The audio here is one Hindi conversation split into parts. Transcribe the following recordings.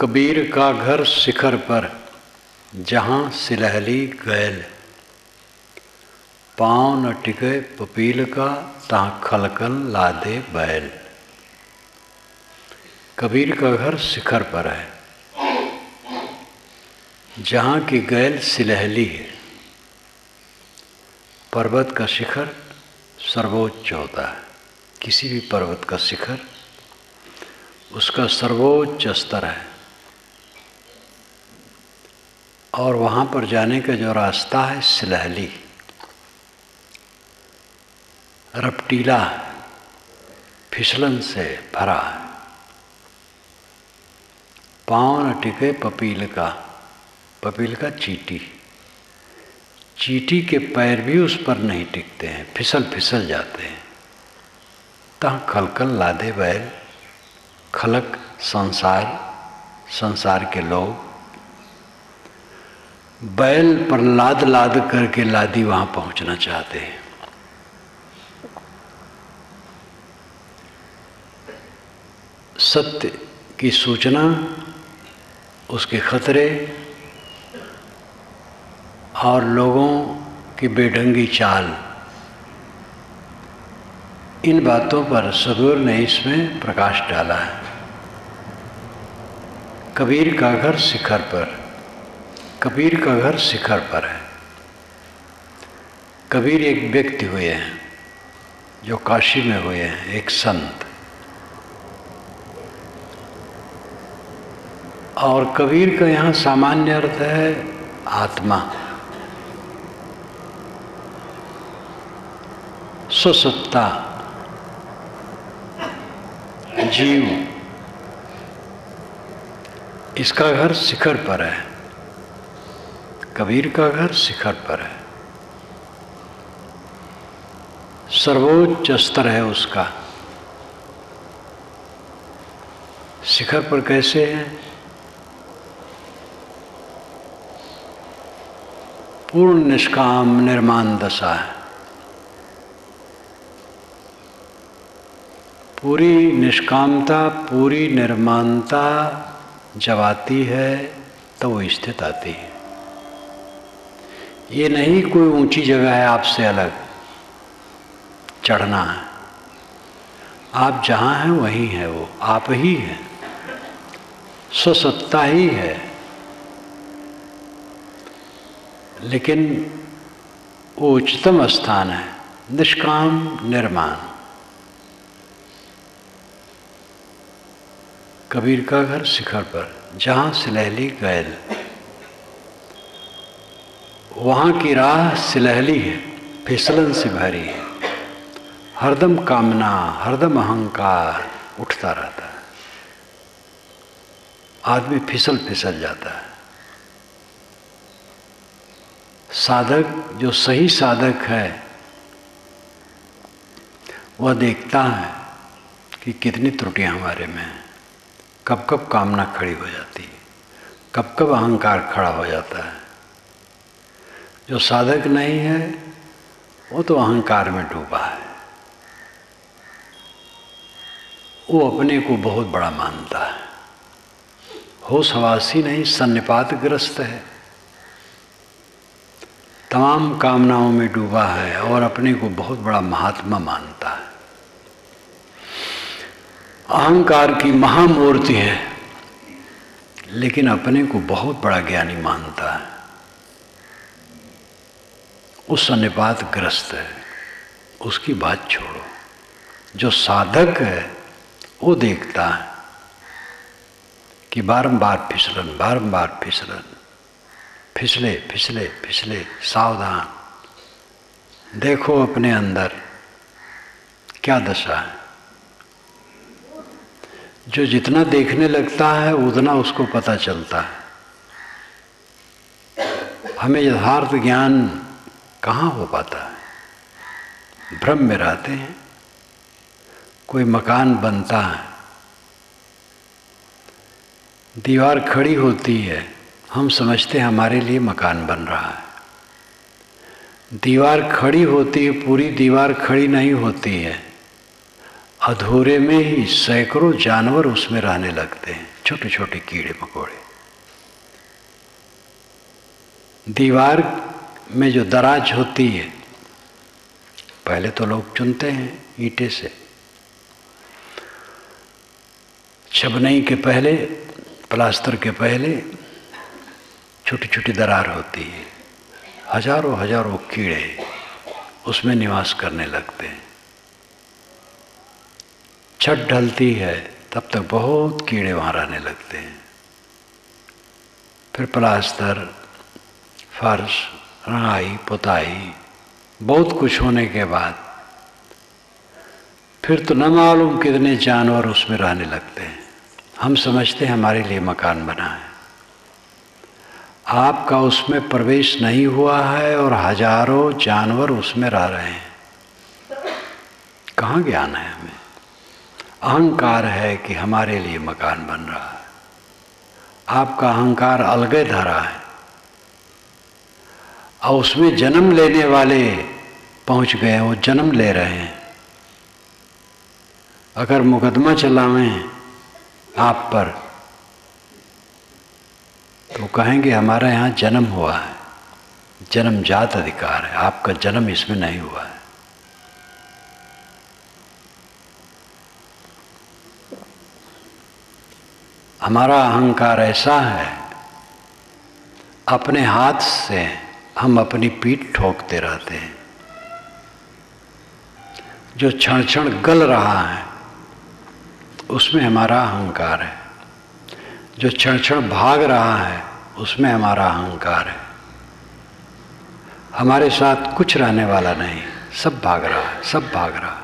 कबीर का घर शिखर पर, जहाँ सिलहली गैल। पाँव न टिके पपील का, तहाँ खलकल लादे बैल। कबीर का घर शिखर पर है, जहाँ की गैल सिलहली है। पर्वत का शिखर सर्वोच्च होता है। किसी भी पर्वत का शिखर उसका सर्वोच्च स्तर है, और वहाँ पर जाने का जो रास्ता है सिलहली, रपटीला, फिसलन से भरा है। पाँव न टिके पपील का, पपील का चींटी, चींटी के पैर भी उस पर नहीं टिकते हैं, फिसल फिसल जाते हैं। तहाँ खलकल लादे बैल, खलक संसार, संसार के लोग बैल पर लाद लाद करके लादी वहाँ पहुँचना चाहते हैं। सत्य की सूचना, उसके खतरे और लोगों की बेढंगी चाल, इन बातों पर सदगुरु ने इसमें प्रकाश डाला है। कबीर का घर शिखर पर, कबीर का घर शिखर पर है। कबीर एक व्यक्ति हुए हैं जो काशी में हुए हैं, एक संत। और कबीर का यहाँ सामान्य अर्थ है आत्मा, स्वसत्ता, जीव। इसका घर शिखर पर है, कबीर का घर शिखर पर है। सर्वोच्च स्तर है उसका। शिखर पर कैसे है? पूर्ण निष्काम निर्माण दशा है। पूरी निष्कामता, पूरी निर्माणता जब आती है तो वो स्थित आती है। ये नहीं कोई ऊंची जगह है आपसे अलग चढ़ना है। आप जहाँ हैं वहीं है, वो आप ही है, स्वसत्ता ही है। लेकिन वो उच्चतम स्थान है, निष्काम निर्माण। कबीर का घर शिखर पर, जहाँ सिलहली गैल। वहाँ की राह सिलहली है, फिसलन से भरी है। हरदम कामना, हरदम अहंकार उठता रहता है। आदमी फिसल फिसल जाता है। साधक, जो सही साधक है, वह देखता है कि कितनी त्रुटियां हमारे में हैं। कब कब कामना खड़ी हो जाती है, कब कब अहंकार खड़ा हो जाता है। जो साधक नहीं है वो तो अहंकार में डूबा है। वो अपने को बहुत बड़ा मानता है, होश हवासी नहीं, सन्निपातग्रस्त है, तमाम कामनाओं में डूबा है और अपने को बहुत बड़ा महात्मा मानता है। अहंकार की महामूर्ति है, लेकिन अपने को बहुत बड़ा ज्ञानी मानता है। उस सन्निपातग्रस्त है, उसकी बात छोड़ो। जो साधक है वो देखता है कि बारंबार फिसलन, बारंबार फिसलन, फिसले फिसले फिसले, सावधान। देखो अपने अंदर क्या दशा है। जो जितना देखने लगता है उतना उसको पता चलता है। हमें यथार्थ ज्ञान कहाँ हो पाता है? भ्रम में रहते हैं। कोई मकान बनता है, दीवार खड़ी होती है, हम समझते हैं हमारे लिए मकान बन रहा है। दीवार खड़ी होती है, पूरी दीवार खड़ी नहीं होती है, अधूरे में ही सैकड़ों जानवर उसमें रहने लगते हैं, छोटे छोटे कीड़े मकोड़े। दीवार में जो दराज होती है, पहले तो लोग चुनते हैं ईंटे से, छबनई के पहले, प्लास्टर के पहले छोटी छोटी दरार होती है, हजारों हजारों कीड़े उसमें निवास करने लगते हैं। छत ढलती है तब तक बहुत कीड़े वहाँ रहने लगते हैं। फिर प्लास्टर, फर्श, रंगाई, पुताई, बहुत कुछ होने के बाद फिर तो न मालूम कितने जानवर उसमें रहने लगते हैं। हम समझते हैं हमारे लिए मकान बना है, आपका उसमें प्रवेश नहीं हुआ है और हजारों जानवर उसमें रह रहे हैं। कहाँ ज्ञान है हमें? अहंकार है कि हमारे लिए मकान बन रहा है। आपका अहंकार अलगे धरा है और उसमें जन्म लेने वाले पहुंच गए, वो जन्म ले रहे हैं। अगर मुकदमा चलावें आप पर तो कहेंगे हमारा यहाँ जन्म हुआ है, जन्मजात अधिकार है, आपका जन्म इसमें नहीं हुआ है। हमारा अहंकार ऐसा है, अपने हाथ से हम अपनी पीठ ठोकते रहते हैं। जो क्षण क्षण गल रहा है उसमें हमारा अहंकार है, जो क्षण क्षण भाग रहा है उसमें हमारा अहंकार है। हमारे साथ कुछ रहने वाला नहीं, सब भाग रहा है, सब भाग रहा है।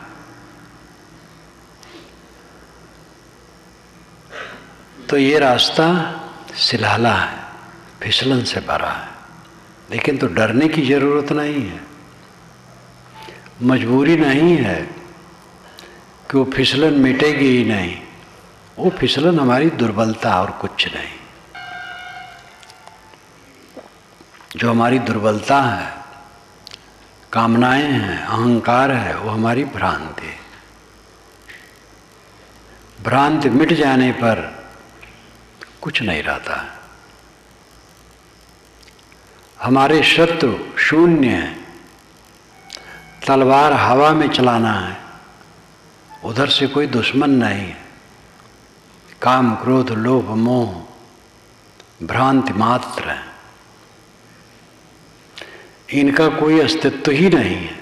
तो ये रास्ता सिलहला है, फिसलन से भरा है, लेकिन तो डरने की जरूरत नहीं है। मजबूरी नहीं है कि वो फिसलन मिटेगी ही नहीं, वो फिसलन हमारी दुर्बलता और कुछ नहीं। जो हमारी दुर्बलता है, कामनाएं हैं, अहंकार है, वो हमारी भ्रांति है। भ्रांति मिट जाने पर कुछ नहीं रहता है। हमारे शत्रु शून्य है, तलवार हवा में चलाना है, उधर से कोई दुश्मन नहीं है। काम, क्रोध, लोभ, मोह भ्रांति मात्र है, इनका कोई अस्तित्व ही नहीं है,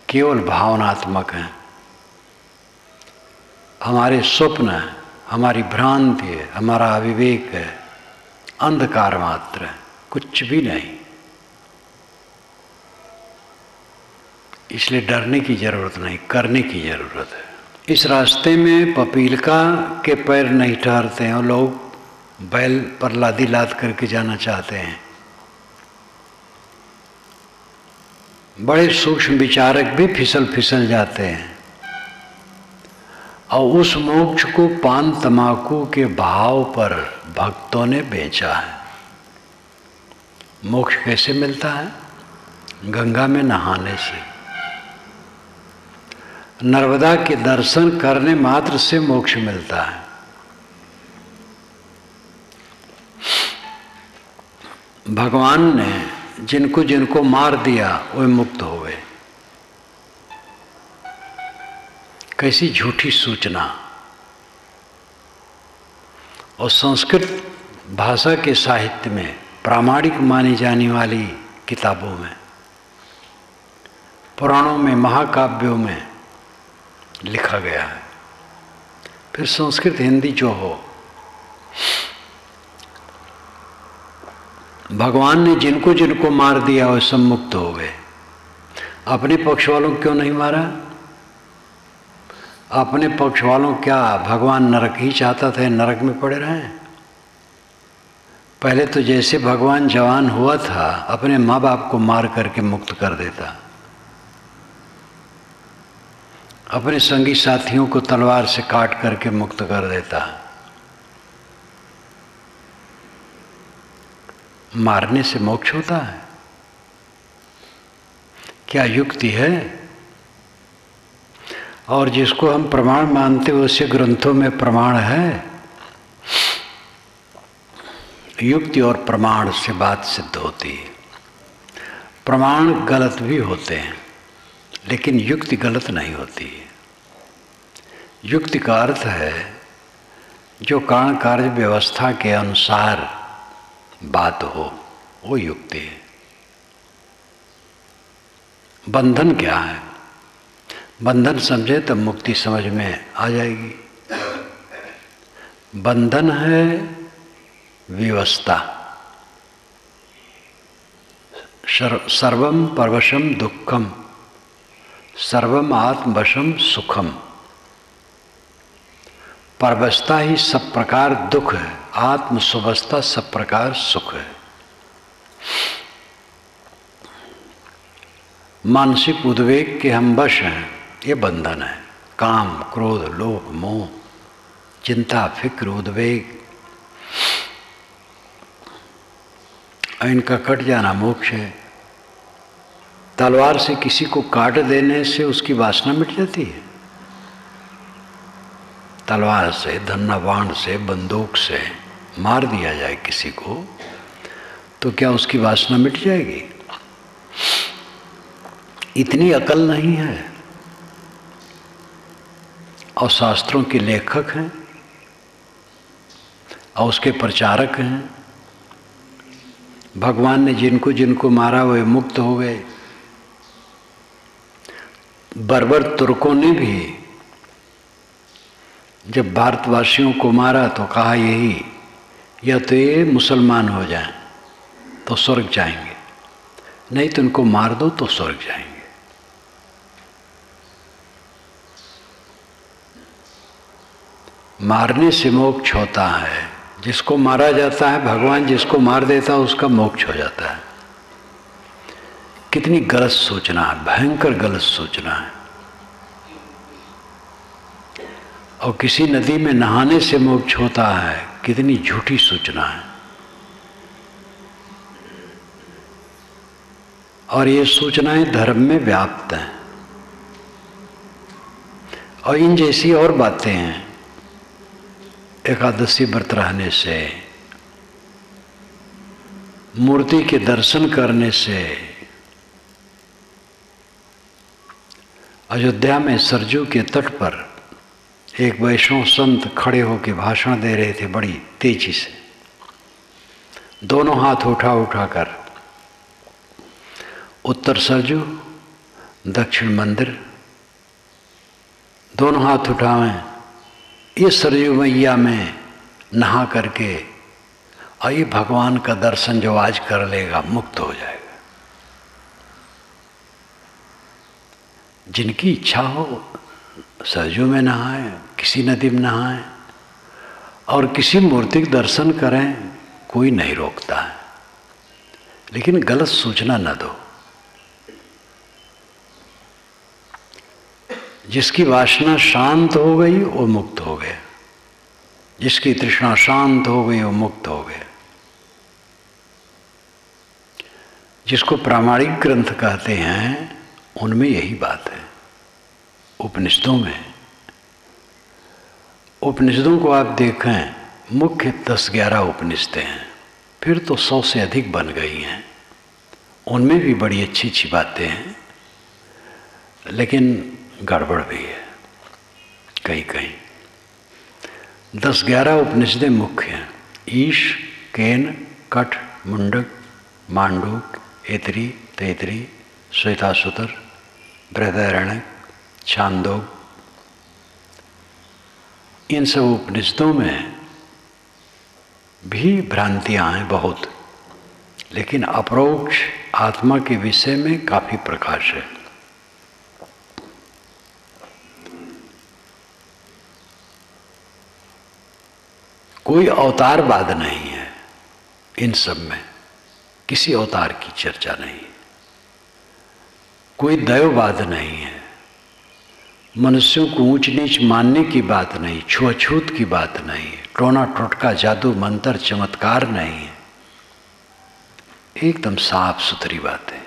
केवल भावनात्मक है। हमारे स्वप्न है, हमारी भ्रांति है, हमारा अविवेक है, अंधकार मात्र है, कुछ भी नहीं। इसलिए डरने की जरूरत नहीं, करने की जरूरत है। इस रास्ते में पपीलका के पैर नहीं ठहरते हैं और लोग बैल पर लादी लाद करके जाना चाहते हैं। बड़े सूक्ष्म विचारक भी फिसल फिसल जाते हैं और उस मोक्ष को पान तमाकू के भाव पर भक्तों ने बेचा है। मोक्ष कैसे मिलता है? गंगा में नहाने से, नर्मदा के दर्शन करने मात्र से मोक्ष मिलता है। भगवान ने जिनको जिनको मार दिया वे मुक्त हो गए। कैसी झूठी सूचना! और संस्कृत भाषा के साहित्य में प्रामाणिक मानी जाने वाली किताबों में, पुराणों में, महाकाव्यों में लिखा गया है। फिर संस्कृत हिंदी जो हो, भगवान ने जिनको जिनको मार दिया वे सब मुक्त हो गए। अपने पक्ष वालों को क्यों नहीं मारा? अपने पक्ष वालों क्या भगवान नरक ही चाहता था, नरक में पड़े रहें? पहले तो जैसे भगवान जवान हुआ था अपने माँ बाप को मार करके मुक्त कर देता, अपने संगी साथियों को तलवार से काट करके मुक्त कर देता। मारने से मोक्ष होता है? क्या युक्ति है? और जिसको हम प्रमाण मानते हैं उससे ग्रंथों में प्रमाण है। युक्ति और प्रमाण से बात सिद्ध होती है। प्रमाण गलत भी होते हैं लेकिन युक्ति गलत नहीं होती है। युक्ति का अर्थ है जो कारण कार्य व्यवस्था के अनुसार बात हो, वो युक्ति है। बंधन क्या है? बंधन समझे तब मुक्ति समझ में आ जाएगी। बंधन है विवस्ता। सर्वम परवशम दुखम, सर्वम आत्मवशम सुखम। परवस्था ही सब प्रकार दुख है, आत्म सुवस्था सब प्रकार सुख है। मानसिक उद्वेग के हम वश हैं, ये बंधन है। काम, क्रोध, लोभ, मोह, चिंता, फिक्र, उद्वेग, इनका कट जाना मोक्ष है। तलवार से किसी को काट देने से उसकी वासना मिट जाती है? तलवार से, धन्ना बाण से, बंदूक से मार दिया जाए किसी को तो क्या उसकी वासना मिट जाएगी? इतनी अकल नहीं है। और शास्त्रों के लेखक हैं और उसके प्रचारक हैं। भगवान ने जिनको जिनको मारा वे मुक्त हो गए। बर्बर तुर्कों ने भी जब भारतवासियों को मारा तो कहा यही, या तो ये मुसलमान हो जाएं तो स्वर्ग जाएंगे, नहीं तो इनको मार दो तो स्वर्ग जाएंगे। मारने से मोक्ष होता है। जिसको मारा जाता है, भगवान जिसको मार देता है उसका मोक्ष हो जाता है। कितनी गलत सोचना है, भयंकर गलत सोचना है। और किसी नदी में नहाने से मोक्ष होता है, कितनी झूठी सोचना है। और ये सूचनाएं धर्म में व्याप्त हैं। और इन जैसी और बातें हैं। एकादशी व्रत रहने से, मूर्ति के दर्शन करने से। अयोध्या में सरजू के तट पर एक वैष्णव संत खड़े होकर भाषण दे रहे थे बड़ी तेजी से, दोनों हाथ उठा उठाकर। उत्तर सरजू, दक्षिण मंदिर, दोनों हाथ उठावें। ये सरयू मैया में नहा करके और ये भगवान का दर्शन जो आज कर लेगा मुक्त हो जाएगा। जिनकी इच्छा हो सरयू में नहाए, किसी नदी में नहाए और किसी मूर्ति के दर्शन करें, कोई नहीं रोकता है। लेकिन गलत सूचना न दो। जिसकी वासना शांत हो गई वो मुक्त हो गया। जिसकी तृष्णा शांत हो गई वो मुक्त हो गया। जिसको प्रामाणिक ग्रंथ कहते हैं उनमें यही बात है। उपनिषदों में, उपनिषदों को आप देखें, मुख्य 10-11 उपनिषदें हैं, फिर तो 100 से अधिक बन गई हैं। उनमें भी बड़ी अच्छी अच्छी बातें हैं, लेकिन गड़बड़ भी है कहीं कहीं। 10-11 उपनिषदें मुख्य हैं। ईश, केन, कठ, मुंडक, मांडूक, ऐतरी, तैतरी, श्वेतासुतर, बृहदारण्यक, छांदोग। इन सब उपनिषदों में भी भ्रांतियां हैं बहुत, लेकिन अपरोक्ष आत्मा के विषय में काफी प्रकाश है। कोई अवतारवाद नहीं है इन सब में, किसी अवतार की चर्चा नहीं। कोई दैववाद नहीं है। मनुष्यों को ऊंच नीच मानने की बात नहीं, छुआछूत की बात नहीं, टोना टोटका, जादू मंत्र, चमत्कार नहीं है। एकदम साफ सुथरी बात है।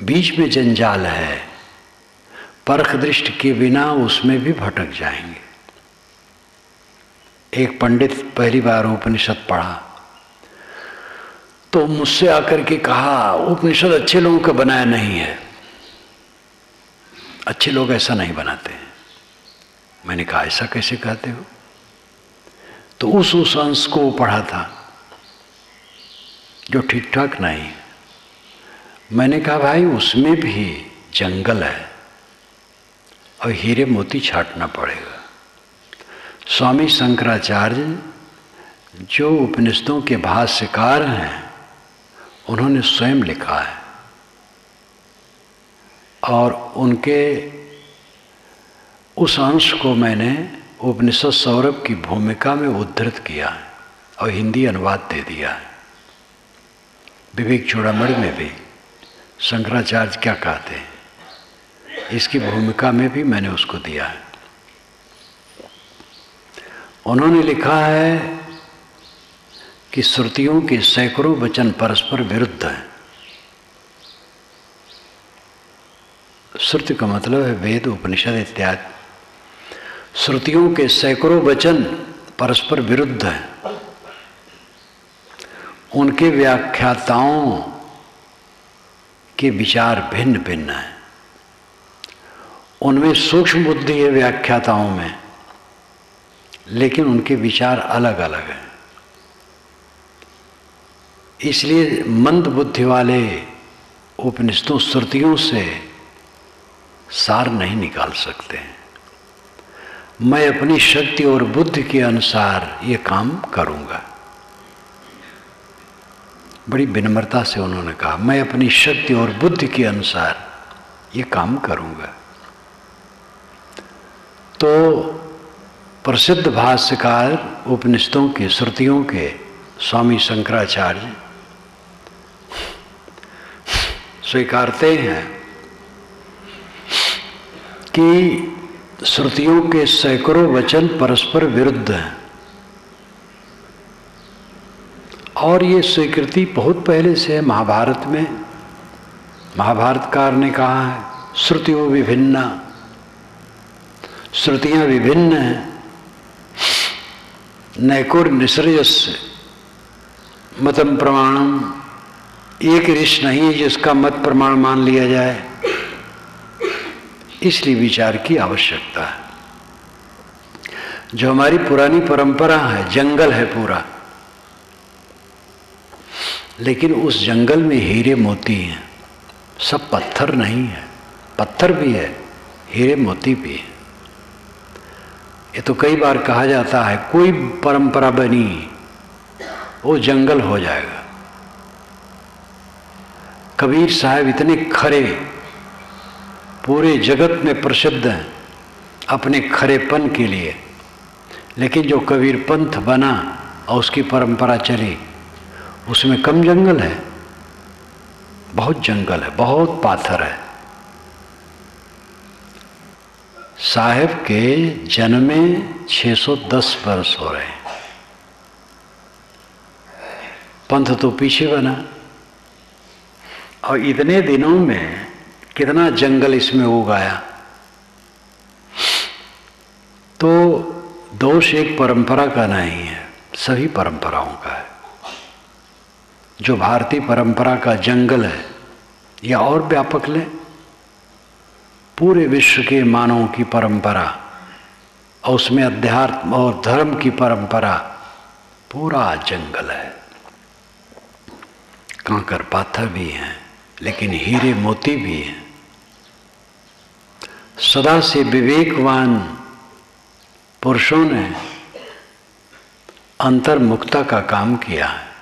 बीच में जंजाल है, परख दृष्टि के बिना उसमें भी भटक जाएंगे। एक पंडित पहली बार उपनिषद पढ़ा तो मुझसे आकर के कहा, उपनिषद अच्छे लोगों का बनाया नहीं है, अच्छे लोग ऐसा नहीं बनाते हैं। मैंने कहा ऐसा कैसे कहते हो? तो उस अंश को पढ़ा था जो ठीक ठाक नहीं है। मैंने कहा भाई उसमें भी जंगल है और हीरे मोती छाटना पड़ेगा। स्वामी शंकराचार्य जो उपनिषदों के भाष्यकार हैं, उन्होंने स्वयं लिखा है और उनके उस अंश को मैंने उपनिषद सौरभ की भूमिका में उद्धृत किया है और हिंदी अनुवाद दे दिया है। विवेक चूड़ामणि में भी शंकराचार्य क्या कहते हैं, इसकी भूमिका में भी मैंने उसको दिया है। उन्होंने लिखा है कि श्रुतियों के सैकड़ों वचन परस्पर विरुद्ध हैं। श्रुति का मतलब है वेद, उपनिषद इत्यादि। श्रुतियों के सैकड़ों वचन परस्पर विरुद्ध हैं। उनके व्याख्याताओं के विचार भिन्न भिन्न हैं। उनमें सूक्ष्म बुद्धि है व्याख्याताओं में, लेकिन उनके विचार अलग अलग हैं। इसलिए मंद बुद्धि वाले उपनिषदों श्रुतियों से सार नहीं निकाल सकते। मैं अपनी शक्ति और बुद्धि के अनुसार ये काम करूंगा। बड़ी विनम्रता से उन्होंने कहा, मैं अपनी शक्ति और बुद्धि के अनुसार ये काम करूंगा। तो प्रसिद्ध भाष्यकार उपनिषदों के, श्रुतियों के स्वामी शंकराचार्य स्वीकारते हैं कि श्रुतियों के सैकड़ों वचन परस्पर विरुद्ध हैं। और ये स्वीकृति बहुत पहले से है। महाभारत में महाभारतकार ने कहा है, श्रुतियों विभिन्ना, श्रुतियां विभिन्न हैं। नैकुर निसृजस्य मतम प्रमाणम, एक ऋष नहीं है जिसका मत प्रमाण मान लिया जाए। इसलिए विचार की आवश्यकता है। जो हमारी पुरानी परंपरा है, जंगल है पूरा, लेकिन उस जंगल में हीरे मोती हैं। सब पत्थर नहीं है, पत्थर भी है, हीरे मोती भी है। ये तो कई बार कहा जाता है कोई परंपरा बनी वो जंगल हो जाएगा। कबीर साहब इतने खरे, पूरे जगत में प्रसिद्ध हैं अपने खरेपन के लिए, लेकिन जो कबीर पंथ बना और उसकी परंपरा चली, उसमें कम जंगल है, बहुत जंगल है, बहुत पाथर है। साहेब के जन्मे 610 वर्ष हो रहे हैं, पंथ तो पीछे बना, और इतने दिनों में कितना जंगल इसमें उगाया। तो दोष एक परंपरा का नहीं है, सभी परंपराओं का है। जो भारतीय परंपरा का जंगल है, या और व्यापक लें, पूरे विश्व के मानवों की परंपरा और उसमें अध्यात्म और धर्म की परंपरा, पूरा जंगल है। कांकर पाथर भी हैं, लेकिन हीरे मोती भी हैं। सदा से विवेकवान पुरुषों ने अंतर्मुखता का काम किया है।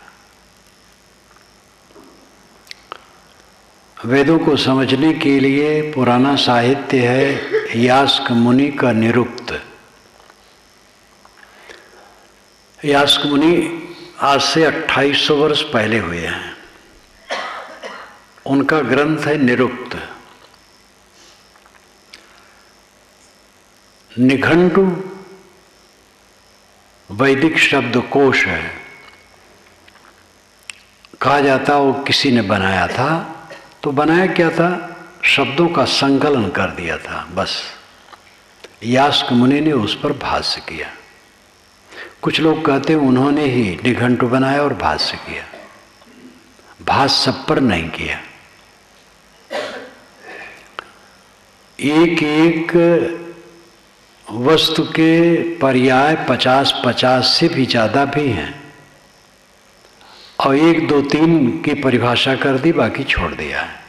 वेदों को समझने के लिए पुराना साहित्य है यास्क मुनि का निरुक्त। यास्क मुनि आज से 2800 वर्ष पहले हुए हैं। उनका ग्रंथ है निरुक्त। निघंटु वैदिक शब्दकोश है। कहा जाता वो किसी ने बनाया था, तो बनाया क्या था? शब्दों का संकलन कर दिया था बस। यास्क मुनि ने उस पर भाष्य किया। कुछ लोग कहते हैं उन्होंने ही निघंटु बनाया और भाष्य किया। भाष्य सब पर नहीं किया। एक एक वस्तु के पर्याय 50-50 से भी ज़्यादा भी हैं, और 1, 2, 3 की परिभाषा कर दी, बाकी छोड़ दिया है।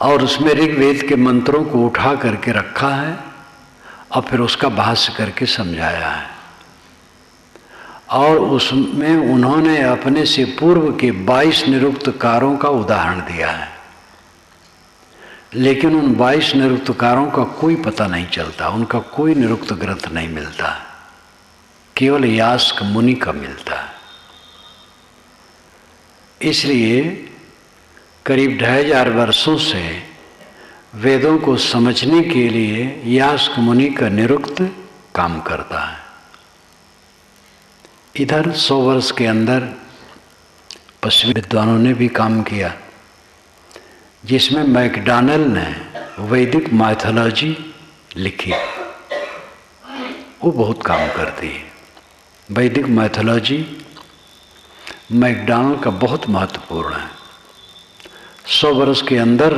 और उसमें ऋग्वेद के मंत्रों को उठा करके रखा है और फिर उसका भाष्य करके समझाया है। और उसमें उन्होंने अपने से पूर्व के 22 निरुक्तकारों का उदाहरण दिया है, लेकिन उन 22 निरुक्तकारों का कोई पता नहीं चलता, उनका कोई निरुक्त ग्रंथ नहीं मिलता, केवल यास्क मुनि का मिलता है। इसलिए करीब 2500 वर्षों से वेदों को समझने के लिए यास्क मुनि का निरुक्त काम करता है। इधर 100 वर्ष के अंदर पश्चिमी विद्वानों ने भी काम किया, जिसमें मैकडॉनल्ड ने वैदिक माइथोलॉजी लिखी। वो बहुत काम करती है। वैदिक माइथोलॉजी मैकडॉनल्ड का बहुत महत्वपूर्ण है। 100 वर्ष के अंदर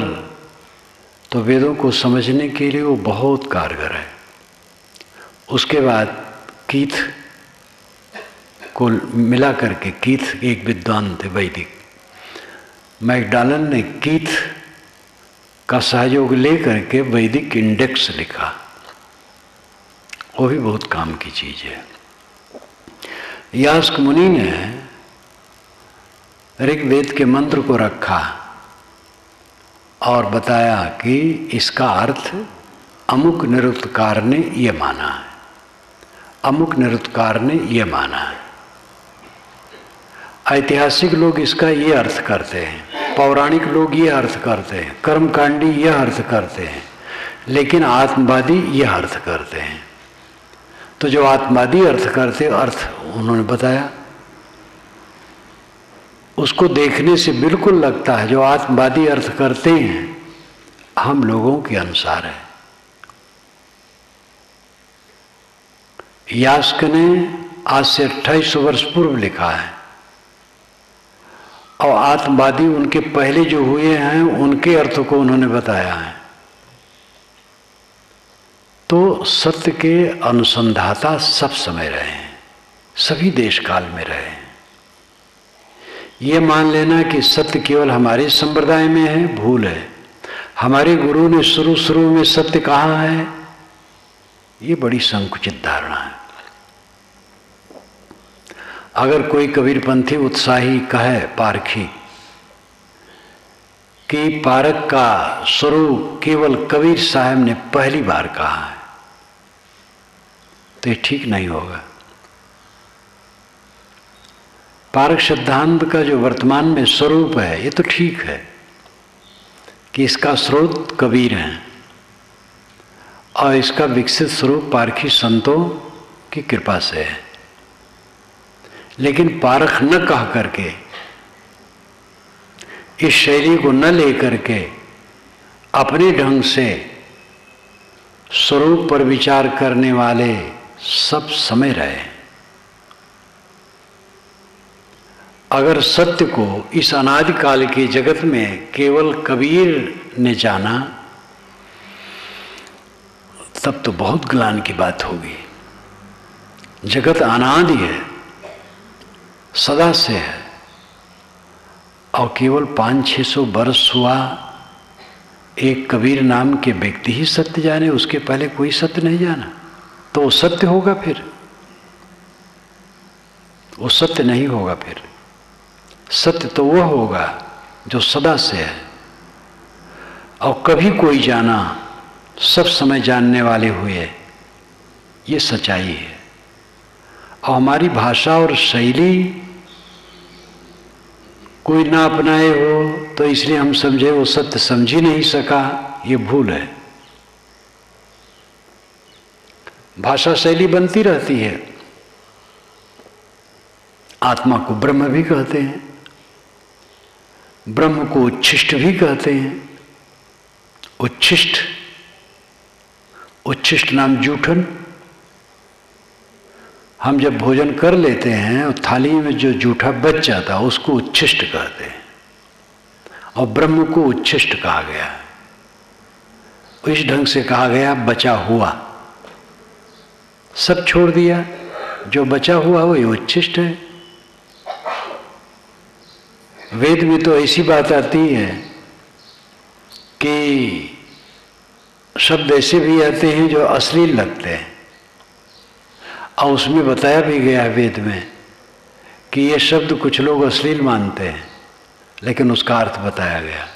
तो वेदों को समझने के लिए वो बहुत कारगर है। उसके बाद कीथ को मिला करके, कीथ एक विद्वान थे वैदिक, मैकडॉनल्ड ने कीथ का सहयोग लेकर के वैदिक इंडेक्स लिखा। वो भी बहुत काम की चीज है। यास्क मुनि ने ऋग्वेद के मंत्र को रखा और बताया कि इसका अर्थ अमुक निरुक्तकार ने ये माना है, अमुक निरुक्तकार ने ये माना है। ऐतिहासिक लोग इसका ये अर्थ करते हैं, पौराणिक लोग ये अर्थ करते हैं, कर्मकांडी ये अर्थ करते हैं, लेकिन आत्मवादी ये अर्थ करते हैं। तो जो आत्मवादी अर्थ करते अर्थ उन्होंने बताया, उसको देखने से बिल्कुल लगता है जो आत्मवादी अर्थ करते हैं हम लोगों के अनुसार है। यास्क ने आज से 2800 वर्ष पूर्व लिखा है, और आत्मवादी उनके पहले जो हुए हैं उनके अर्थ को उन्होंने बताया है। तो सत्य के अनुसंधाता सब समय रहे हैं, सभी देश काल में रहे हैं। ये मान लेना कि सत्य केवल हमारे संप्रदाय में है, भूल है। हमारे गुरु ने शुरू में सत्य कहा है, ये बड़ी संकुचित धारणा है। अगर कोई कबीरपंथी उत्साही कहे, पारखी, कि पारक का स्वरूप केवल कबीर साहब ने पहली बार कहा है, तो ये ठीक नहीं होगा। पारक सिद्धांत का जो वर्तमान में स्वरूप है, ये तो ठीक है कि इसका स्रोत कबीर हैं और इसका विकसित स्वरूप पारखी संतों की कृपा से है। लेकिन पारख न कह करके, इस शैली को न लेकर के अपने ढंग से स्वरूप पर विचार करने वाले सब समय रहे। अगर सत्य को इस अनादिकाल के जगत में केवल कबीर ने जाना, तब तो बहुत ग्लानि की बात होगी। जगत अनादि है, सदा से है, और केवल 500-600 वर्ष हुआ एक कबीर नाम के व्यक्ति ही सत्य जाने, उसके पहले कोई सत्य नहीं जाना। तो वो सत्य होगा? फिर वो सत्य नहीं होगा। फिर सत्य तो वह होगा जो सदा से है और कभी कोई जाना, सब समय जानने वाले हुए, ये सच्चाई है। और हमारी भाषा और शैली कोई ना अपनाए हो तो इसलिए हम समझे वो सत्य समझ ही नहीं सका, ये भूल है। भाषा शैली बनती रहती है। आत्मा को ब्रह्म भी कहते हैं, ब्रह्म को उच्छिष्ट भी कहते हैं, उच्छिष्ट, उच्छिष्ट नाम जूठन। हम जब भोजन कर लेते हैं और थाली में जो जूठा बच जाता है उसको उच्छिष्ट कहते हैं, और ब्रह्म को उच्छिष्ट कहा गया। इस ढंग से कहा गया बचा हुआ, सब छोड़ दिया, जो बचा हुआ वही उच्छिष्ट है। वेद में तो ऐसी बात आती है कि शब्द ऐसे भी आते हैं जो अश्लील लगते हैं, और उसमें बताया भी गया है वेद में कि ये शब्द कुछ लोग अश्लील मानते हैं, लेकिन उसका अर्थ बताया गया।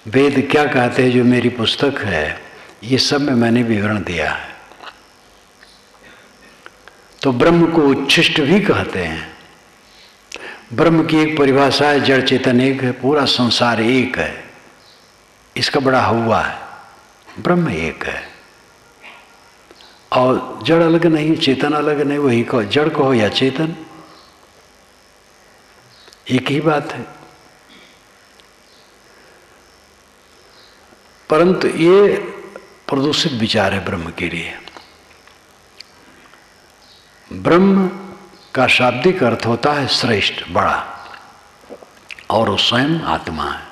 वेद क्या कहते हैं, जो मेरी पुस्तक है ये सब में मैंने विवरण दिया है। तो ब्रह्म को उच्छिष्ट भी कहते हैं। ब्रह्म की एक परिभाषा है, जड़ चेतन एक है, पूरा संसार एक है, इसका बड़ा हुआ है। ब्रह्म एक है और जड़ अलग नहीं, चेतन अलग नहीं, वही कहो, जड़ कहो या चेतन, एक ही बात है। परंतु ये प्रदूषित विचार है ब्रह्म के लिए। ब्रह्म का शाब्दिक अर्थ होता है श्रेष्ठ, बड़ा, और वो स्वयं आत्मा है।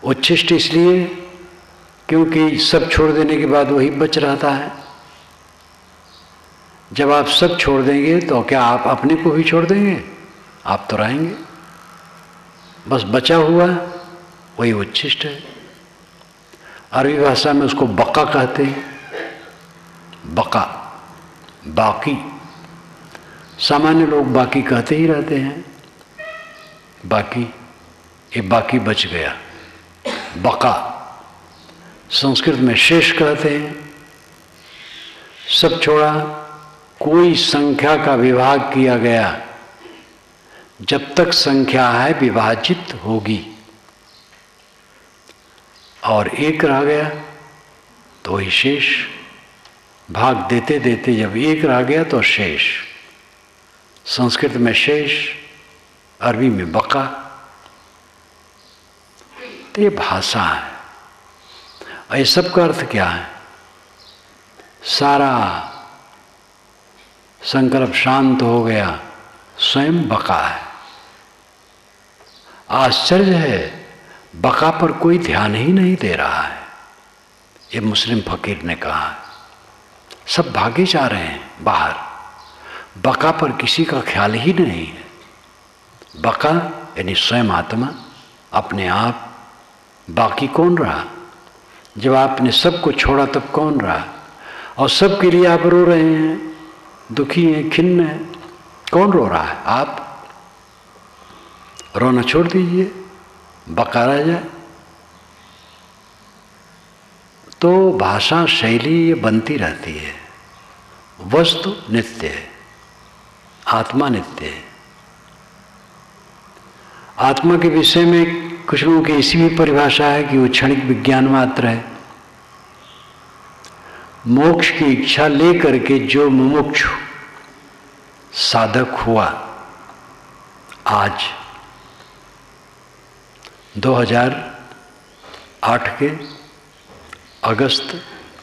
उच्छिष्ट इसलिए क्योंकि सब छोड़ देने के बाद वही बच रहता है। जब आप सब छोड़ देंगे तो क्या आप अपने को भी छोड़ देंगे? आप तो रहेंगे, बस बचा हुआ वही उच्छिष्ट है। अरबी भाषा में उसको बका कहते हैं, बका, बाकी। सामान्य लोग बाकी कहते ही रहते हैं, बाकी, ये बाकी बच गया, बका। संस्कृत में शेष कहते हैं, सब छोड़ा, कोई संख्या का विभाग किया गया, जब तक संख्या है विभाजित होगी, और एक रह गया तो वही शेष। भाग देते देते जब एक रह गया तो शेष। संस्कृत में शेष, अरबी में बका। तो ये भाषा है। और ये सब का अर्थ क्या है? सारा संकल्प शांत हो गया, स्वयं बका है। आश्चर्य है, बका पर कोई ध्यान ही नहीं दे रहा है। ये मुस्लिम फकीर ने कहा है, सब भागे जा रहे हैं बाहर, बका पर किसी का ख्याल ही नहीं है। बका यानी स्वयं आत्मा, अपने आप। बाकी कौन रहा? जब आपने सबको छोड़ा तब कौन रहा? और सब के लिए आप रो रहे हैं, दुखी हैं, खिन्न हैं। कौन रो रहा है? आप। रोना छोड़ दीजिए, बका रह जाए। तो भाषा शैली ये बनती रहती है। वस्तु नित्य है, आत्मा नित्य है। आत्मा के विषय में कुछ लोगों की ऐसी भी परिभाषा है कि वो क्षणिक विज्ञान मात्र है। मोक्ष की इच्छा लेकर के जो मुमुक्षु साधक हुआ, आज 2008 के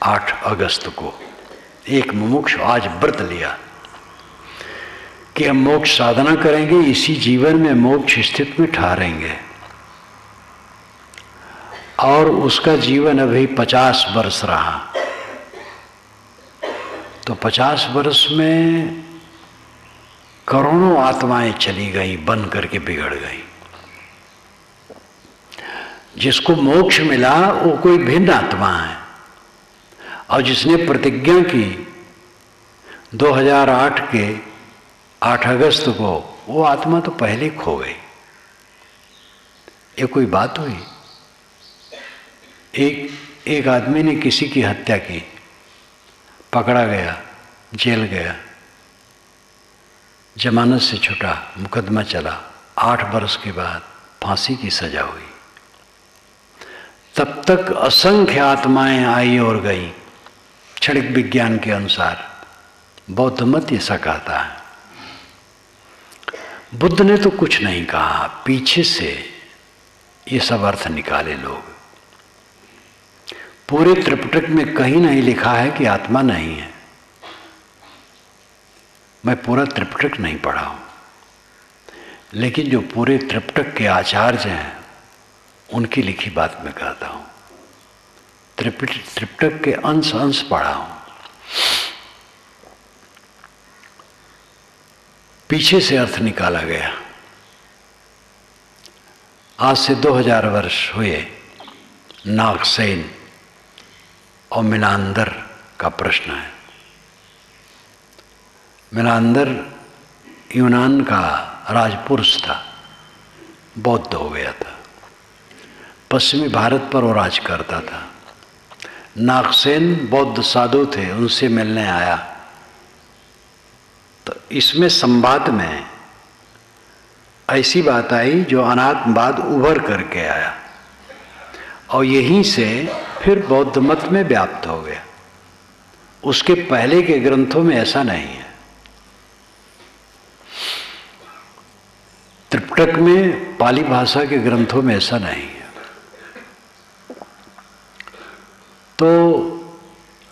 8 अगस्त को एक मुमुक्षु आज व्रत लिया कि हम मोक्ष साधना करेंगे, इसी जीवन में मोक्ष स्थिति में ठहरेंगे। और उसका जीवन अभी 50 वर्ष रहा। तो 50 वर्ष में करोड़ों आत्माएं चली गई, बन करके बिगड़ गई। जिसको मोक्ष मिला वो कोई भिन्न आत्मा है, और जिसने प्रतिज्ञा की 2008 के 8 अगस्त को, वो आत्मा तो पहले खो गई। ये कोई बात हुई? एक आदमी ने किसी की हत्या की, पकड़ा गया, जेल गया, जमानत से छूटा, मुकदमा चला, 8 वर्ष के बाद फांसी की सजा हुई। तब तक असंख्य आत्माएं आई और गई, क्षणिक विज्ञान के अनुसार। बौद्ध मत ऐसा कहता है। बुद्ध ने तो कुछ नहीं कहा, पीछे से ये सब अर्थ निकाले लोग। पूरे त्रिपिटक में कहीं नहीं लिखा है कि आत्मा नहीं है। मैं पूरा त्रिपिटक नहीं पढ़ा हूं, लेकिन जो पूरे त्रिपिटक के आचार्य हैं उनकी लिखी बात मैं कहता हूं। त्रिपिटक के अंश अंश पढ़ा हूं। पीछे से अर्थ निकाला गया। आज से 2000 वर्ष हुए नागसेन और मिनांदर का प्रश्न है। मिनांदर यूनान का राजपुरुष था, बौद्ध हो गया था, पश्चिमी भारत पर वो राज करता था। नागसेन बौद्ध साधु थे, उनसे मिलने आया। तो इसमें संवाद में ऐसी बात आई जो अनात्मवाद उभर करके आया और यहीं से फिर बौद्ध मत में व्याप्त हो गया। उसके पहले के ग्रंथों में ऐसा नहीं है। त्रिपिटक में, पाली भाषा के ग्रंथों में ऐसा नहीं है। तो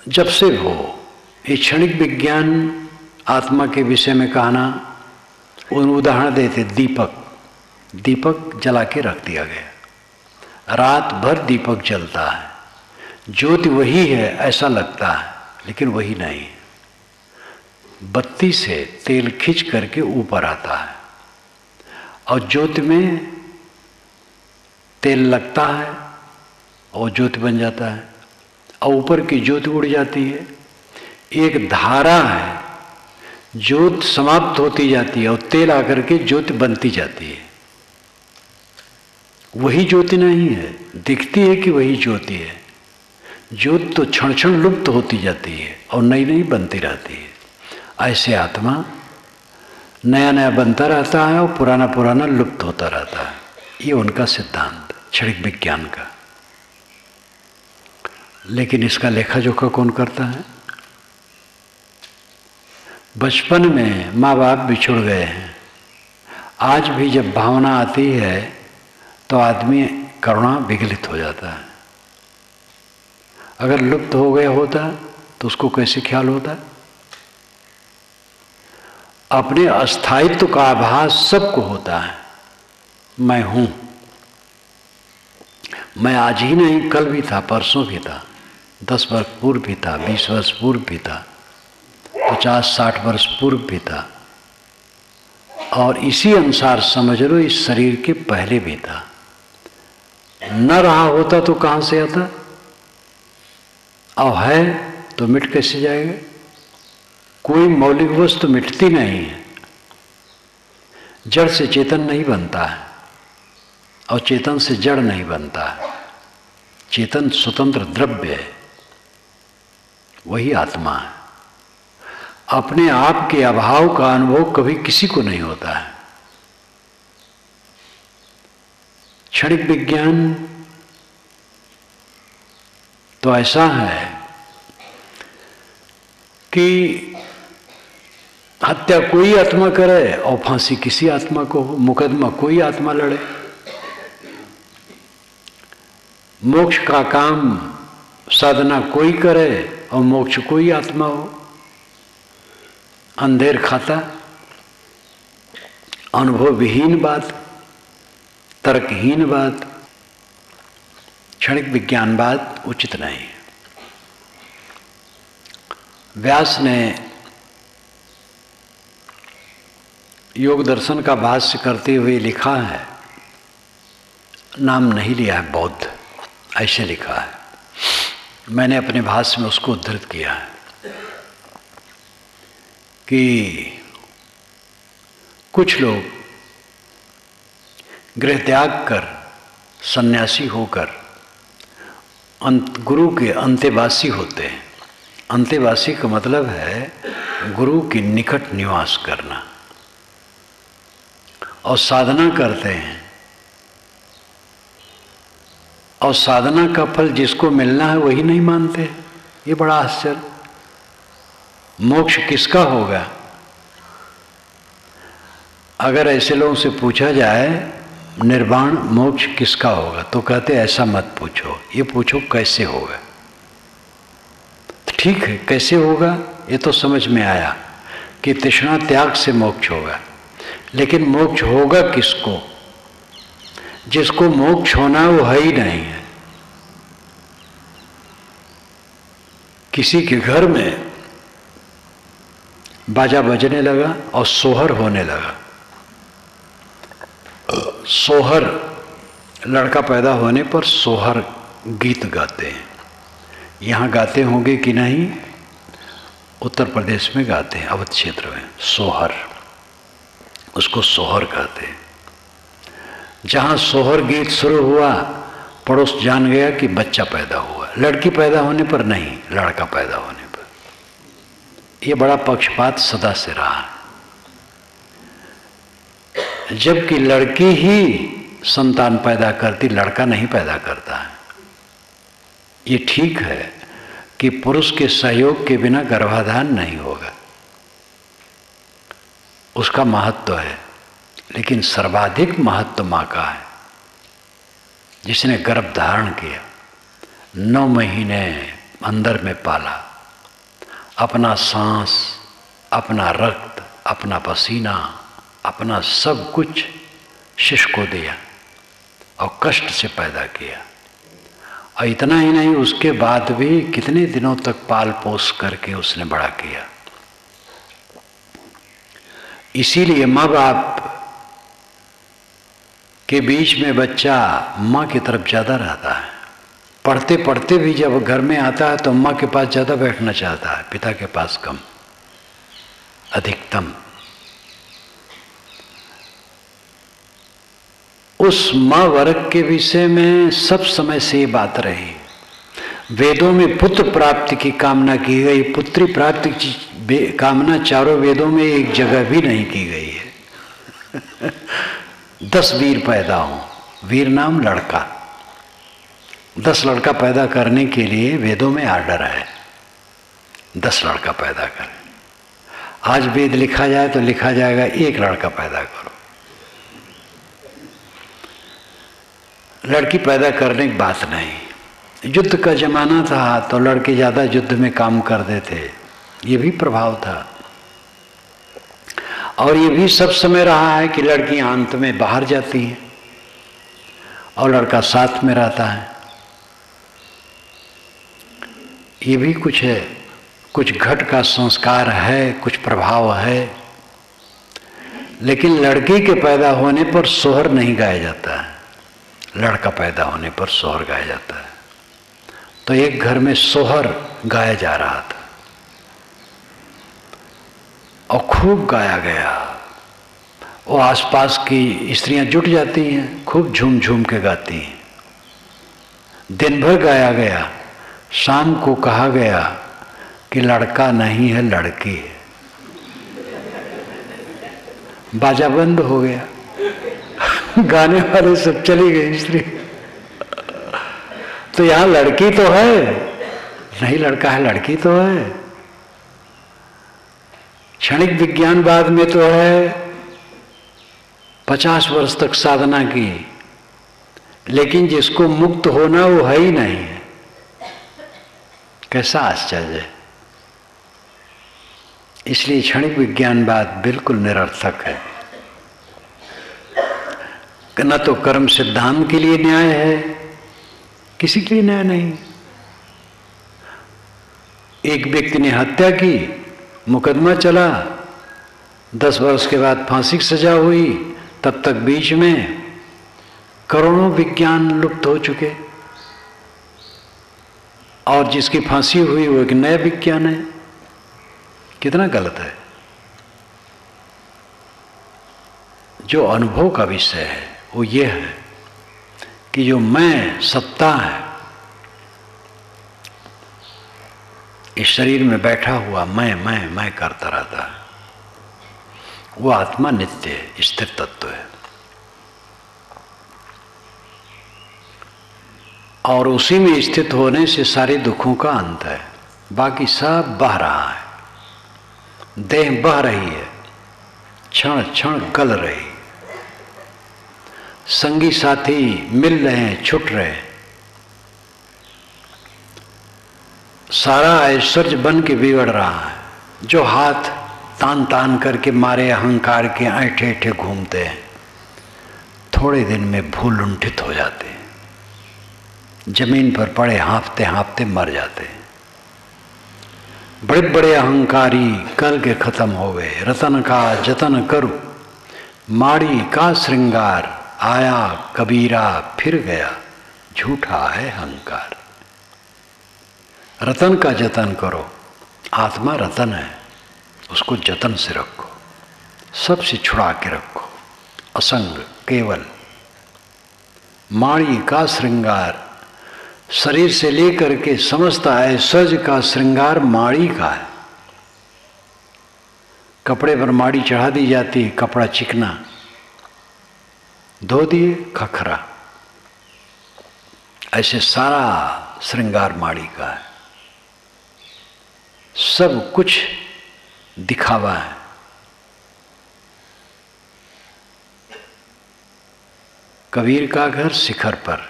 जब से वो ये क्षणिक विज्ञान आत्मा के विषय में कहना, उदाहरण देते दीपक जला के रख दिया गया, रात भर दीपक जलता है, ज्योति वही है ऐसा लगता है, लेकिन वही नहीं है। बत्ती से तेल खींच करके ऊपर आता है और ज्योति में तेल लगता है और ज्योति बन जाता है और ऊपर की ज्योति उड़ जाती है। एक धारा है, ज्योत समाप्त होती जाती है और तेल आकर के ज्योति बनती जाती है। वही ज्योति नहीं है, दिखती है कि वही ज्योति है। ज्योति तो क्षण क्षण लुप्त होती जाती है और नई नई बनती रहती है। ऐसे आत्मा नया नया बनता रहता है और पुराना पुराना लुप्त होता रहता है। ये उनका सिद्धांत क्षणिक विज्ञान का। लेकिन इसका लेखा जोखा कौन करता है? बचपन में माँ बाप बिछुड़ गए हैं, आज भी जब भावना आती है तो आदमी करुणा विगलित हो जाता है। अगर लुप्त हो गया होता तो उसको कैसे ख्याल होता? अपने अस्थायित्व का आभास सबको होता है। मैं हूं, मैं आज ही नहीं, कल भी था, परसों भी था, 10 वर्ष पूर्व भी था, 20 वर्ष पूर्व भी था, 50-60 वर्ष पूर्व भी था, और इसी अनुसार समझ लो इस शरीर के पहले भी था। न रहा होता तो कहां से आता? और है तो मिट कैसे जाएगा? कोई मौलिक वस्तु मिटती नहीं है। जड़ से चेतन नहीं बनता है और चेतन से जड़ नहीं बनता है। चेतन स्वतंत्र द्रव्य है, वही आत्मा है। अपने आप के अभाव का अनुभव कभी किसी को नहीं होता है। क्षणिक विज्ञान तो ऐसा है कि हत्या कोई आत्मा करे और फांसी किसी आत्मा को हो, मुकदमा कोई आत्मा लड़े। मोक्ष का काम साधना कोई करे और मोक्ष कोई आत्मा हो। अंधेर खाता, अनुभव विहीन बात, तर्कहीन बात, क्षणिक विज्ञान बात उचित नहीं है। व्यास ने योग दर्शन का भाष्य करते हुए लिखा है, नाम नहीं लिया है, बौद्ध ऐसे लिखा है। मैंने अपने भाष्य में उसको उद्धृत किया है कि कुछ लोग गृह त्याग कर, सन्यासी होकर गुरु के अंतेवासी होते हैं। अंतेवासी का मतलब है गुरु के निकट निवास करना, और साधना करते हैं, और साधना का फल जिसको मिलना है वही नहीं मानते। ये बड़ा आश्चर्य। मोक्ष किसका होगा? अगर ऐसे लोगों से पूछा जाए निर्वाण मोक्ष किसका होगा तो कहते ऐसा मत पूछो, ये पूछो कैसे होगा। ठीक है, कैसे होगा ये तो समझ में आया कि तृष्णा त्याग से मोक्ष होगा, लेकिन मोक्ष होगा किसको? जिसको मोक्ष होना वो है ही नहीं है। किसी के घर में बाजा बजने लगा और सोहर होने लगा। सोहर, लड़का पैदा होने पर सोहर गीत गाते हैं। यहाँ गाते होंगे कि नहीं, उत्तर प्रदेश में गाते हैं, अवध क्षेत्र में सोहर, उसको सोहर कहते हैं। जहाँ सोहर गीत शुरू हुआ, पड़ोस जान गया कि बच्चा पैदा हुआ। लड़की पैदा होने पर नहीं, लड़का पैदा होने पर। यह बड़ा पक्षपात सदा से रहा है, जबकि लड़की ही संतान पैदा करती, लड़का नहीं पैदा करता है। ये ठीक है कि पुरुष के सहयोग के बिना गर्भाधान नहीं होगा, उसका महत्व है, लेकिन सर्वाधिक महत्व मां का है, जिसने गर्भ धारण किया, 9 महीने अंदर में पाला, अपना सांस, अपना रक्त, अपना पसीना, अपना सब कुछ शिशु को दिया और कष्ट से पैदा किया। और इतना ही नहीं, उसके बाद भी कितने दिनों तक पाल पोस करके उसने बड़ा किया। इसीलिए माँ बाप के बीच में बच्चा माँ की तरफ ज़्यादा रहता है। पढ़ते पढ़ते भी जब घर में आता है तो माँ के पास ज़्यादा बैठना चाहता है, पिता के पास कम, अधिकतम। उस माँ वर्ग के विषय में सब समय से ये बात रही। वेदों में पुत्र प्राप्ति की कामना की गई, पुत्री प्राप्ति की कामना चारों वेदों में एक जगह भी नहीं की गई है। 10 वीर पैदा हों, वीर नाम लड़का, 10 लड़का पैदा करने के लिए वेदों में आर्डर है, 10 लड़का पैदा करें। आज वेद लिखा जाए तो लिखा जाएगा 1 लड़का पैदा करो। लड़की पैदा करने की बात नहीं। युद्ध का जमाना था तो लड़के ज़्यादा युद्ध में काम करते थे, ये भी प्रभाव था। और ये भी सब समय रहा है कि लड़कियां अंत में बाहर जाती हैं और लड़का साथ में रहता है। ये भी कुछ है, कुछ घट का संस्कार है, कुछ प्रभाव है। लेकिन लड़की के पैदा होने पर सोहर नहीं गाया जाता है, लड़का पैदा होने पर सोहर गाया जाता है। तो एक घर में सोहर गाया जा रहा था और खूब गाया गया। वो आसपास की स्त्रियां जुट जाती हैं, खूब झूम झूम के गाती हैं। दिन भर गाया गया, शाम को कहा गया कि लड़का नहीं है, लड़की है। बाजा बंद हो गया, गाने वाले सब चली गई स्त्री। तो यहां लड़की तो है नहीं, लड़का है, लड़की तो है। क्षणिक विज्ञानवाद में तो है 50 वर्ष तक साधना की, लेकिन जिसको मुक्त होना वो है ही नहीं है। कैसा आश्चर्य है। इसलिए क्षणिक विज्ञानवाद बिल्कुल निरर्थक है। न तो कर्म सिद्धांत के लिए न्याय है, किसी के लिए न्याय नहीं। एक व्यक्ति ने हत्या की, मुकदमा चला, 10 वर्ष के बाद फांसी की सजा हुई, तब तक बीच में करोड़ों विज्ञान लुप्त हो चुके, और जिसकी फांसी हुई वो एक नया विज्ञान है। कितना गलत है। जो अनुभव का विषय है वो ये है कि जो मैं सत्ता है, इस शरीर में बैठा हुआ मैं करता रहता है, वो आत्मा नित्य है, स्थिर तत्व है। और उसी में स्थित होने से सारे दुखों का अंत है। बाकी सब बह रहा है, देह बह रही है, क्षण क्षण गल रही, संगी साथी मिल रहे हैं, छुट रहे हैं, सारा ऐश्वर्य बन के बिगड़ रहा है। जो हाथ तान तान करके मारे अहंकार के ऐठे ऐठे घूमते हैं, थोड़े दिन में भूल लुंठित हो जाते हैं, जमीन पर पड़े हाँफते हाँफते मर जाते हैं। बड़े बड़े अहंकारी कल के खत्म हो गए। रतन का जतन करूं, माड़ी का श्रृंगार, आया कबीरा फिर गया, झूठा है अहंकार। रतन का जतन करो, आत्मा रतन है, उसको जतन से रखो, सबसे छुड़ा के रखो, असंग केवल। माड़ी का श्रृंगार, शरीर से लेकर के समस्त ऐश्वर्य का श्रृंगार माड़ी का है। कपड़े पर माड़ी चढ़ा दी जाती है, कपड़ा चिकना, धो दिए खखरा, ऐसे सारा श्रृंगार माड़ी का है। सब कुछ दिखावा है। कबीर का घर शिखर पर,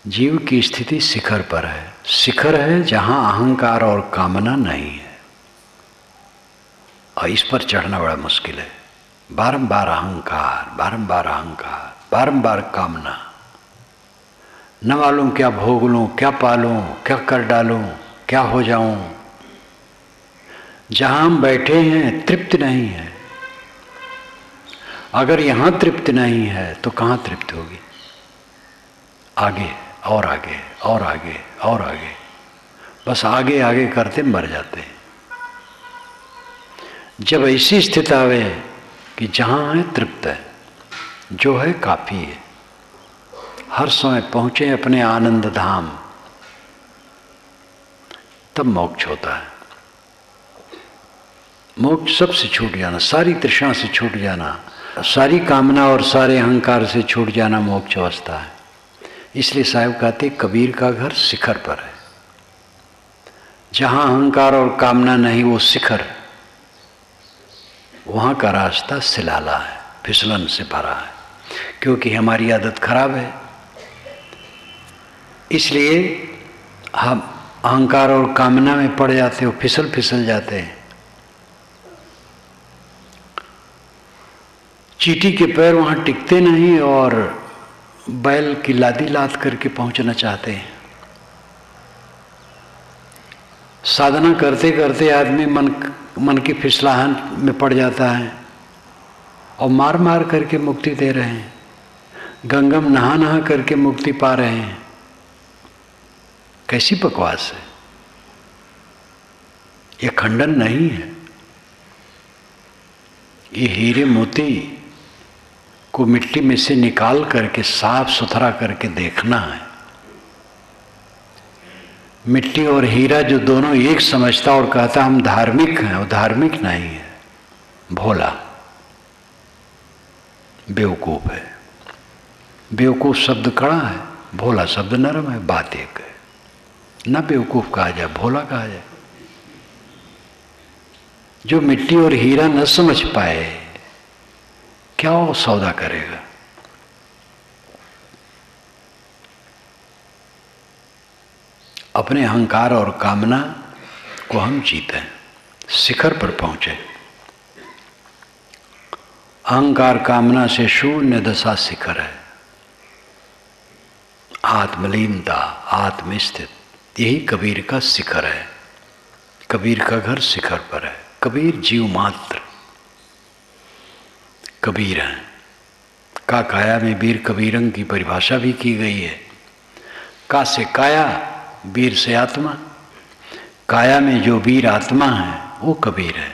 जीव की स्थिति शिखर पर है। शिखर है जहां अहंकार और कामना नहीं है, और इस पर चढ़ना बड़ा मुश्किल है। बारंबार अहंकार, बारंबार अहंकार, बारंबार कामना, न मालूम क्या भोग लूं, क्या पालूं, क्या कर डालूं, क्या हो जाऊं। जहां हम बैठे हैं तृप्ति नहीं है। अगर यहां तृप्ति नहीं है तो कहां तृप्ति होगी? आगे और आगे और आगे और आगे, बस आगे आगे करते मर जाते हैं। जब ऐसी स्थिति आवे कि जहां है तृप्त है, जो है काफी है, हर समय पहुंचे अपने आनंद धाम, तब मोक्ष होता है। मोक्ष सबसे छूट जाना, सारी तृष्णा से छूट जाना, सारी कामना और सारे अहंकार से छूट जाना मोक्ष अवस्था है। इसलिए साहब कहते कबीर का घर शिखर पर है। जहां अहंकार और कामना नहीं वो शिखर, वहां का रास्ता सिलाला है, फिसलन से भरा है, क्योंकि हमारी आदत खराब है। इसलिए हम अहंकार और कामना में पड़ जाते हो, फिसल फिसल जाते हैं। चींटी के पैर वहां टिकते नहीं और बैल की लादी लाद करके पहुंचना चाहते हैं। साधना करते करते आदमी मन की फिसलाहट में पड़ जाता है और मार मार करके मुक्ति दे रहे हैं, गंगम नहा नहा करके मुक्ति पा रहे हैं। कैसी बकवास है! ये खंडन नहीं है, ये हीरे मोती को मिट्टी में से निकाल करके साफ सुथरा करके देखना है। मिट्टी और हीरा जो दोनों एक समझता और कहता हम धार्मिक हैं, वो धार्मिक नहीं है, भोला बेवकूफ है। बेवकूफ शब्द कड़ा है, भोला शब्द नरम है, बात एक है। ना बेवकूफ कहा जाए, भोला कहा जाए। जो मिट्टी और हीरा न समझ पाए, क्या वो सौदा करेगा? अपने अहंकार और कामना को हम जीते हैं, शिखर पर पहुंचे। अहंकार कामना से शून्य दशा शिखर है, आत्मलीनता, आत्मस्थित, यही कबीर का शिखर है। कबीर का घर शिखर पर है। कबीर जीव मात्र कबीर हैं। का काया में वीर कबीरंग की परिभाषा भी की गई है। का से काया, वीर से आत्मा। काया में जो वीर आत्मा है वो कबीर है।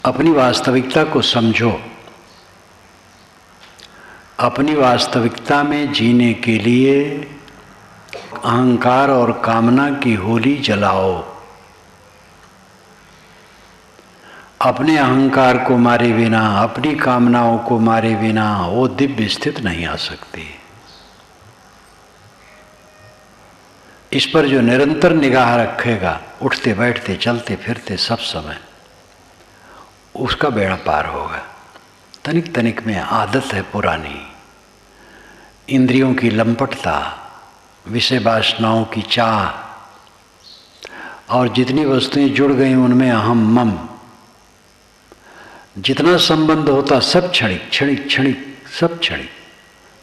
अपनी वास्तविकता को समझो। अपनी वास्तविकता में जीने के लिए अहंकार और कामना की होली जलाओ। अपने अहंकार को मारे बिना, अपनी कामनाओं को मारे बिना वो दिव्य स्थिति नहीं आ सकती। इस पर जो निरंतर निगाह रखेगा, उठते बैठते चलते फिरते सब समय, उसका बेड़ा पार होगा। तनिक तनिक में आदत है पुरानी, इंद्रियों की लंपटता, विषय वासनाओं की चाह, और जितनी वस्तुएं जुड़ गई उनमें अहम मम, जितना संबंध होता सब क्षणिक क्षणिक क्षणिक, सब क्षणिक।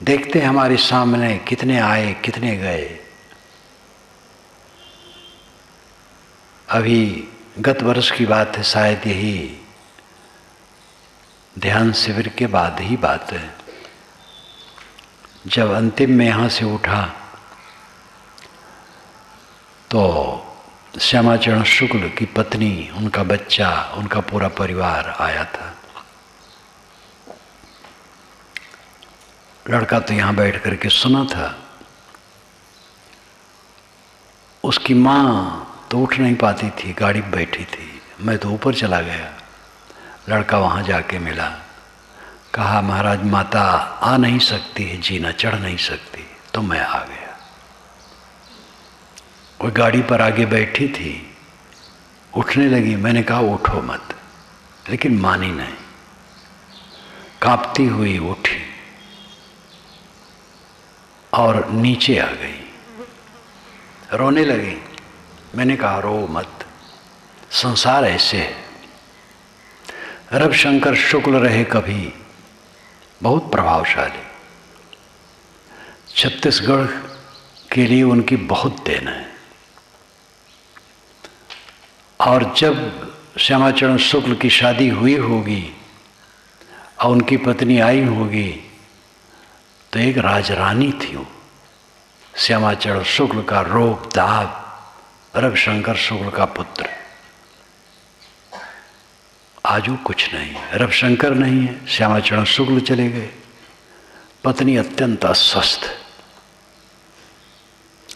देखते हमारे सामने कितने आए कितने गए। अभी गत वर्ष की बात है, शायद यही ध्यान शिविर के बाद ही बात है, जब अंतिम में यहाँ से उठा तो श्यामाचरण शुक्ल की पत्नी, उनका बच्चा, उनका पूरा परिवार आया था। लड़का तो यहाँ बैठ करके सुना था। उसकी माँ तो उठ नहीं पाती थी, गाड़ी में बैठी थी। मैं तो ऊपर चला गया। लड़का वहाँ जाके मिला, कहा महाराज माता आ नहीं सकती है, जीना चढ़ नहीं सकती, तो मैं आ गया। वो गाड़ी पर आगे बैठी थी, उठने लगी। मैंने कहा उठो मत, लेकिन मानी नहीं। कांपती हुई उठी और नीचे आ गई, रोने लगी। मैंने कहा रो मत, संसार ऐसे है। रविशंकर शुक्ल रहे कभी बहुत प्रभावशाली, छत्तीसगढ़ के लिए उनकी बहुत देन है। और जब श्यामाचरण शुक्ल की शादी हुई होगी और उनकी पत्नी आई होगी, तो एक राजरानी थी वो। श्यामाचरण शुक्ल का रूप दाब, रविशंकर शुक्ल का पुत्र। आज वो कुछ नहीं है, रविशंकर नहीं है, श्यामाचरण शुक्ल चले गए। पत्नी अत्यंत अस्वस्थ,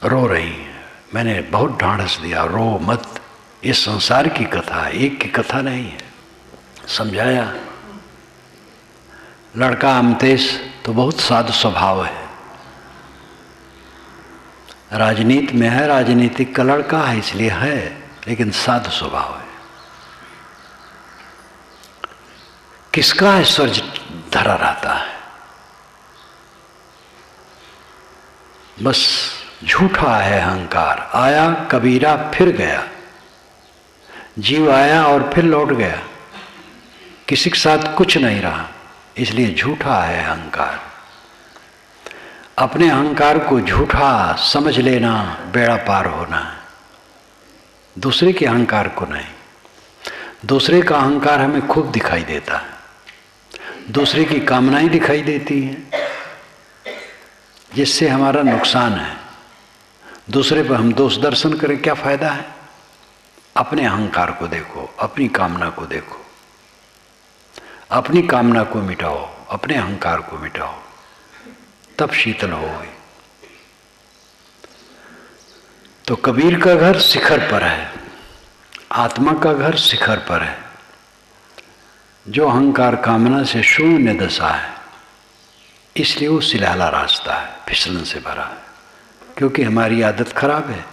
रो रही है। मैंने बहुत ढांढस दिया, रो मत, ये संसार की कथा है, एक की कथा नहीं है। समझाया। लड़का अमतेश तो बहुत साधु स्वभाव है, राजनीति में है, राजनीतिक का लड़का है इसलिए है, लेकिन साधु स्वभाव है। किसका ऐश्वर्य धरा रहता है, बस झूठा है अहंकार। आया कबीरा फिर गया, जीव आया और फिर लौट गया, किसी के साथ कुछ नहीं रहा, इसलिए झूठा है अहंकार। अपने अहंकार को झूठा समझ लेना बेड़ा पार होना है, दूसरे के अहंकार को नहीं। दूसरे का अहंकार हमें खूब दिखाई देता है, दूसरे की कामनाएं दिखाई देती हैं, जिससे हमारा नुकसान है। दूसरे पर हम दोष दर्शन करें, क्या फायदा है? अपने अहंकार को देखो, अपनी कामना को देखो, अपनी कामना को मिटाओ, अपने अहंकार को मिटाओ, तब शीतल होगी। तो कबीर का घर शिखर पर है, आत्मा का घर शिखर पर है। जो अहंकार कामना से शून्य दशा है, इसलिए वो सिलहला रास्ता है, फिसलन से भरा है, क्योंकि हमारी आदत खराब है।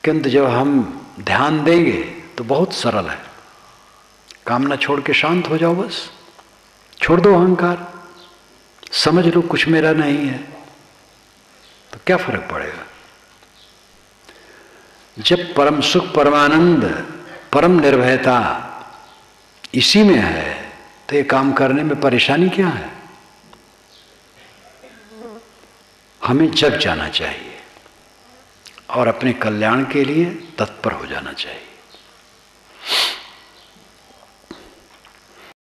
किंतु जब हम ध्यान देंगे तो बहुत सरल है। कामना छोड़ के शांत हो जाओ, बस छोड़ दो अहंकार, समझ लो कुछ मेरा नहीं है, तो क्या फर्क पड़ेगा। जब परम सुख, परमानंद, परम निर्भयता इसी में है, तो ये काम करने में परेशानी क्या है। हमें जग जाना चाहिए और अपने कल्याण के लिए तत्पर हो जाना चाहिए।